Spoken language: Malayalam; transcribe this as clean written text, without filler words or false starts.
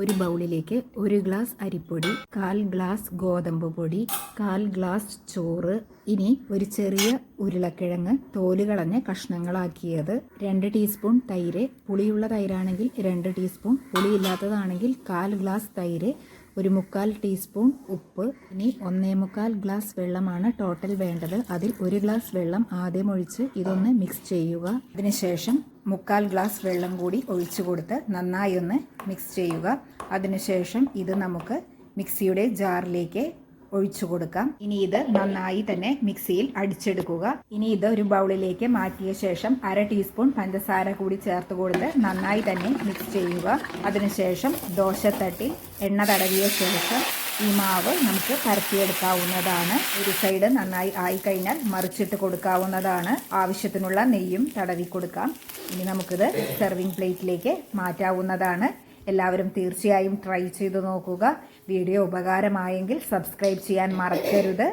ഒരു ബൗളിലേക്ക് 1 ഗ്ലാസ് അരിപ്പൊടി, 1/4 ഗ്ലാസ് ഗോതമ്പ് പൊടി, 1/4 ഗ്ലാസ് ചോറ്, ഇനി ഒരു ചെറിയ ഉരുളക്കിഴങ്ങ് തോല് കളഞ്ഞ് കഷ്ണങ്ങളാക്കിയത്, 2 ടീസ്പൂൺ തൈര്, പുളിയുള്ള തൈരാണെങ്കിൽ 2 ടീസ്പൂൺ, പുളിയില്ലാത്തതാണെങ്കിൽ 1/4 ഗ്ലാസ് തൈര്, 1/4 ടീസ്പൂൺ ഉപ്പ്. ഇനി 1/4 ഗ്ലാസ് വെള്ളമാണ് ടോട്ടൽ വേണ്ടത്. അതിൽ 1 ഗ്ലാസ് വെള്ളം ആദ്യം ഒഴിച്ച് ഇതൊന്ന് മിക്സ് ചെയ്യുക. അതിനുശേഷം 1/4 ഗ്ലാസ് വെള്ളം കൂടി ഒഴിച്ചു കൊടുത്ത് നന്നായി ഒന്ന് മിക്സ് ചെയ്യുക. അതിനുശേഷം ഇത് നമുക്ക് മിക്സിയുടെ ജാറിലേക്ക് ഒഴിച്ചു കൊടുക്കാം. ഇനി ഇത് നന്നായി തന്നെ മിക്സിയിൽ അടിച്ചെടുക്കുക. ഇനി ഇത് ഒരു ബൗളിലേക്ക് മാറ്റിയ ശേഷം 1/2 ടീസ്പൂൺ പഞ്ചസാര കൂടി ചേർത്ത് കൊടുത്ത് നന്നായി തന്നെ മിക്സ് ചെയ്യുക. അതിനുശേഷം ദോശത്തട്ടിൽ എണ്ണ തടവിയ ശേഷം ഈ മാവ് നമുക്ക് പരത്തിയെടുക്കാവുന്നതാണ്. ഒരു സൈഡ് നന്നായി ആയിക്കഴിഞ്ഞാൽ മറിച്ചിട്ട് കൊടുക്കാവുന്നതാണ്. ആവശ്യത്തിനുള്ള നെയ്യും തടവി കൊടുക്കാം. ഇനി നമുക്കിത് സെർവിങ് പ്ലേറ്റിലേക്ക് മാറ്റാവുന്നതാണ്. എല്ലാവരും തീർച്ചയായും ട്രൈ ചെയ്ത് നോക്കുക. വീഡിയോ ഉപകാരമായെങ്കിൽ സബ്സ്ക്രൈബ് ചെയ്യാൻ മറക്കരുത്.